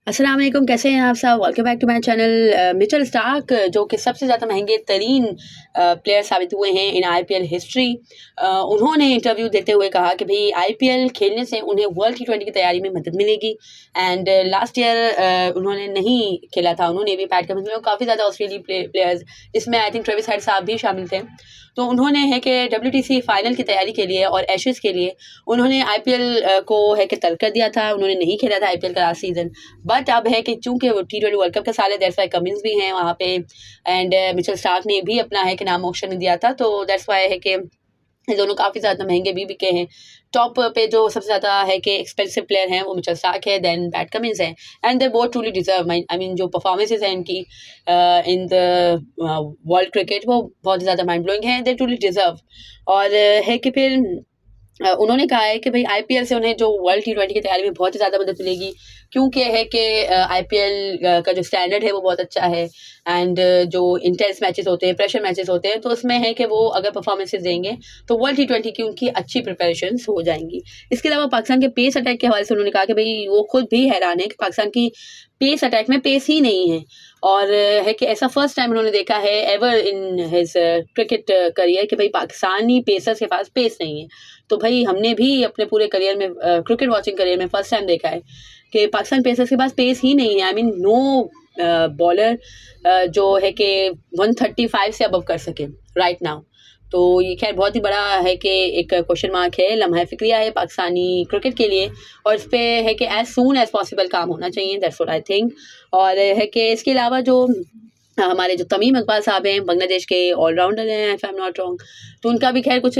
अस्सलाम वालेकुम, कैसे हैं आप सब। Welcome back to my channel. Mitchell Starc जो कि सबसे ज़्यादा महंगे तरीन प्लेयर साबित हुए हैं इन आईपीएल हिस्ट्री, उन्होंने इंटरव्यू देते हुए कहा कि भाई आईपीएल खेलने से उन्हें वर्ल्ड T20 की तैयारी में मदद मिलेगी। एंड लास्ट ईयर उन्होंने नहीं खेला था, उन्होंने भी पैट कमिंस में काफ़ी ज़्यादा ऑस्ट्रेलियाई प्लेयर्स, जिसमें आई थिंक ट्रेविस हेड साहब भी शामिल थे। तो उन्होंने है कि WTC फाइनल की तैयारी के लिए और एशेज़ के लिए उन्होंने आईपीएल को है कि तर्क कर दिया था। उन्होंने नहीं खेला था आईपीएल का लास्ट सीज़न, बट अब है कि चूंकि वो T20 वर्ल्ड कप का साल है, दैट्स वाई कमिंस भी हैं वहाँ पे एंड मिचेल स्टार्क ने भी अपना है कि नाम ऑक्शन में दिया था। तो दैट्स वाई है कि ये दोनों काफ़ी ज़्यादा महंगे भी बिके हैं। टॉप पे जो सबसे ज़्यादा है कि एक्सपेंसिव प्लेयर हैं वो मिचेल स्टार्क है, देन पैट कमिंस है and they both truly deserve. I mean जो परफॉर्मेंसेज हैं इनकी इन द वर्ल्ड क्रिकेट वो बहुत ज़्यादा माइंड ब्लोइंग है, दे ट्रूली डिजर्व। और है कि फिर उन्होंने कहा है कि भाई आईपीएल से उन्हें जो वर्ल्ड T20 की तैयारी में बहुत ही ज़्यादा मदद मिलेगी, क्योंकि है कि आईपीएल का जो स्टैंडर्ड है वो बहुत अच्छा है एंड जो इंटेंस मैचेस होते हैं, प्रेशर मैचेस होते हैं, तो उसमें है कि वो अगर परफॉर्मेंसेज देंगे तो वर्ल्ड T20 की उनकी अच्छी प्रिपरेशंस हो जाएंगी। इसके अलावा पाकिस्तान के पेस अटैक के हवाले से उन्होंने कहा कि भाई वो खुद भी हैरान है कि पाकिस्तान की पेस अटैक में पेस ही नहीं है। और है कि ऐसा फर्स्ट टाइम उन्होंने देखा है ever in his cricket career कि भाई पाकिस्तानी पेसर्स के पास पेस नहीं है। तो भाई हमने भी अपने पूरे करियर में क्रिकेट वॉचिंग करियर में फर्स्ट टाइम देखा है कि पाकिस्तान पेसर्स के पास पेस ही नहीं है। आई मीन नो बॉलर जो है कि 135 से अबव कर सके राइट नाउ। तो ये खैर बहुत ही बड़ा है कि एक क्वेश्चन मार्क है, लम्हा फिक्रिया है पाकिस्तानी क्रिकेट के लिए, और इस पे है कि एज सून एज पॉसिबल काम होना चाहिए, दैट्स व्हाट आई थिंक। और है कि इसके अलावा जो हमारे जो तमीम इकबाल साहब हैं, बांग्लादेश के ऑलराउंडर हैं if I am not wrong, तो उनका भी खैर कुछ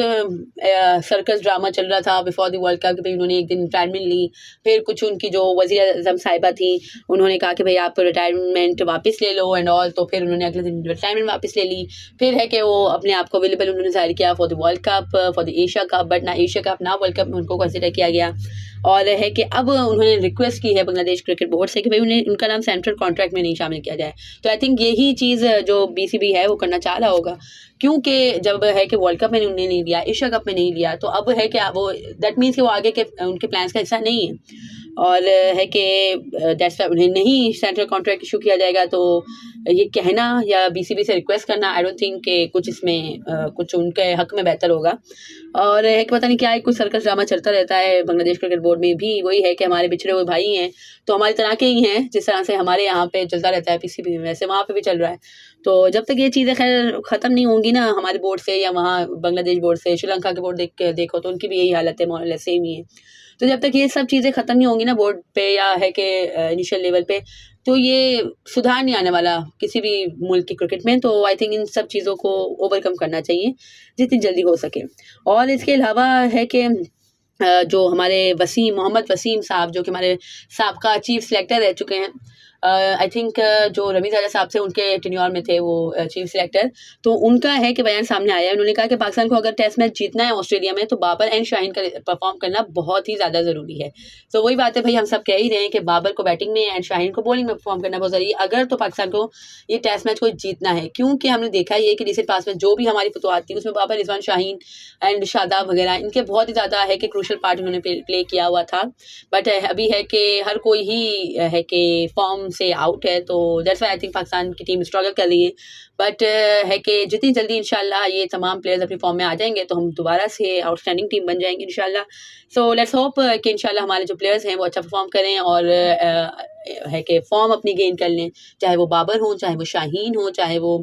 सर्कस ड्रामा चल रहा था बिफोर द वर्ल्ड कप कि भाई उन्होंने एक दिन रिटायरमेंट ली। फिर कुछ उनकी जो वज़ीर आज़म साहिबा थी उन्होंने कहा कि भाई आप रिटायरमेंट वापस ले लो एंड ऑल, तो फिर उन्होंने अगले दिन रिटायरमेंट वापस ले ली। फिर है कि वो अपने आप को अवेलेबल उन्होंने जाहिर किया for the world cup, for the Asia cup, but ना एशिया कप ना वर्ल्ड कप में उनको कंसिडर किया गया। और है कि अब उन्होंने रिक्वेस्ट की है बांग्लादेश क्रिकेट बोर्ड से कि भाई उन्हें उनका नाम सेंट्रल कॉन्ट्रैक्ट में नहीं शामिल किया जाए। तो आई थिंक यही चीज़ जो BCB है वो करना चाह रहा होगा, क्योंकि जब है कि वर्ल्ड कप में उन्हें नहीं लिया, एशिया कप में नहीं लिया, तो अब है कि वो दैट मीन्स कि वो आगे के उनके प्लान्स का हिस्सा नहीं है। और है कि दैट्स वाई उन्हें नहीं सेंट्रल कॉन्ट्रैक्ट इशू किया जाएगा। तो ये कहना या BCB से रिक्वेस्ट करना आई डोंट थिंक कि कुछ इसमें कुछ उनके हक में बेहतर होगा। और है कि पता नहीं क्या है, कुछ सर्कस ड्रामा चलता रहता है बांग्लादेश क्रिकेट बोर्ड में भी। वही है कि हमारे बिछड़े हुए भाई हैं तो हमारी तरह के ही हैं, जिस तरह से हमारे यहाँ पे चलता रहता है PCB में, वैसे वहाँ पे भी चल रहा है। तो जब तक ये चीज़ें खैर ख़त्म नहीं होंगी ना हमारे बोर्ड से या वहाँ बांग्लादेश बोर्ड से, श्रीलंका के बोर्ड देखो तो उनकी भी यही हालत है, मोरल सेम ही है। तो जब तक ये सब चीज़ें ख़त्म नहीं होंगी ना बोर्ड पे या है कि इनिशियल लेवल पे, तो ये सुधार नहीं आने वाला किसी भी मुल्क की क्रिकेट में। तो आई थिंक इन सब चीज़ों को ओवरकम करना चाहिए जितनी जल्दी हो सके। और इसके अलावा है कि जो हमारे मोहम्मद वसीम साहब जो कि हमारे साबका चीफ सेलेक्टर रह चुके हैं, आई थिंक जो रमीज़ राजा साहब से उनके टेन्योर में थे वो चीफ सेलेक्टर, तो उनका है कि बयान सामने आया है। उन्होंने कहा कि पाकिस्तान को अगर टेस्ट मैच जीतना है ऑस्ट्रेलिया में तो बाबर एंड शाहीन का परफॉर्म करना बहुत ही ज़्यादा ज़रूरी है। तो वही बात है भाई, हम सब कह ही रहे हैं कि बाबर को बैटिंग में एंड शाहीन को बॉलिंग में परफॉर्म करना बहुत ज़रूरी है अगर तो पाकिस्तान को ये टेस्ट मैच को जीतना है। क्योंकि हमने देखा ये कि रिसेंट पास में जो भी हमारी फतवाहत थी उसमें बाबर, रिजवान, शाहीन एंड शादाब वगैरह इनके बहुत ही ज़्यादा है कि क्रूशल पार्ट उन्होंने प्ले किया हुआ था। बट अभी है कि हर कोई ही है कि फॉर्म से आउट है, तो that's why I think Pakistan की टीम स्ट्रगल कर रही है। बट है कि जितनी जल्दी इंशाल्लाह ये तमाम प्लेयर्स अपनी फॉर्म में आ जाएंगे तो हम दोबारा से आउटस्टैंडिंग टीम बन जाएंगे इंशाल्लाह। सो लेट्स होप कि इंशाल्लाह हमारे जो प्लेयर्स हैं वो अच्छा परफॉर्म करें और है कि फॉर्म अपनी गेन कर लें, चाहे वो बाबर हो, चाहे वो शाहीन हो, चाहे वो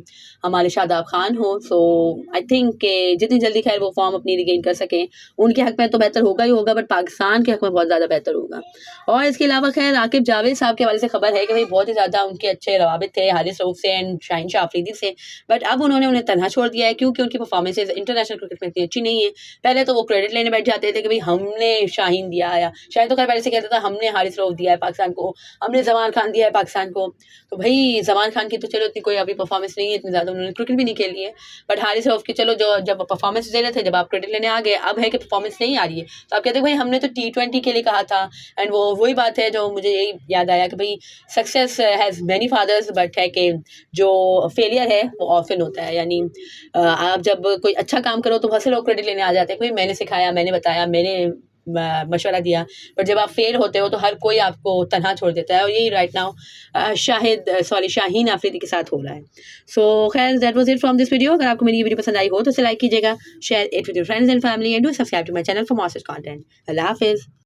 हमारे शादाब खान हो। सो आई थिंक कि जितनी जल्दी खैर वो फॉर्म अपनी रिगेन कर सकें, उनके हक में तो बेहतर होगा ही होगा, बट पाकिस्तान के हक में बहुत ज़्यादा बेहतर होगा। और इसके अलावा खैर आकिब जावेद साहब के हवाले से खबर है कि भाई बहुत ही ज़्यादा उनके अच्छे रवाबित थे हारिस रऊफ से एंड शाहीन शाह अफरीदी से, बट अब उन्होंने उन्हें तनहा छोड़ दिया है क्योंकि उनकी परफॉर्मेंसेज इंटरनेशनल क्रिकेट में इतनी अच्छी नहीं है। पहले तो वो क्रेडिट लेने बैठ जाते थे कि भाई हमने शाहीन दिया है, शाहीन तो खैर पहले से कहता था हमने हारिस रऊफ दिया है पाकिस्तान को, हमने जमान खान दिया है पाकिस्तान को। तो भाई जमान खान की तो चलो इतनी कोई अभी परफॉर्मेंस नहीं है, इतनी ज़्यादा उन्होंने क्रिकेट भी नहीं खेली है, बट हारिस रऊफ की चलो जो जब परफॉर्मेंस दे रहे थे, जब आप क्रेडिट लेने आ गए, अब है कि परफॉर्मेंस नहीं आ रही है तो आप कहते हैं भाई हमने तो T20 के लिए कहा था। एंड वो वही बात है जो मुझे यही याद आया कि भाई success has many fathers, but है कि जो फेलियर है वो ऑफन होता है। यानी आप जब कोई अच्छा काम करो तो बहुत से लोग क्रेडिट लेने आ जाते हैं, भाई मैंने सिखाया, मैंने बताया, मैंने मशवरा दिया, पर जब आप फेल होते हो तो हर कोई आपको तनहा छोड़ देता है, और यही राइट नाउ शाहीन आफरीदी के साथ हो रहा है। सो खैर that was it from this video. अगर आपको मेरी ये वीडियो पसंद आई हो तो इसे लाइक कीजिएगा, share it with your friends and family, and do subscribe to my channel for more such content. अल्लाह हाफिज़।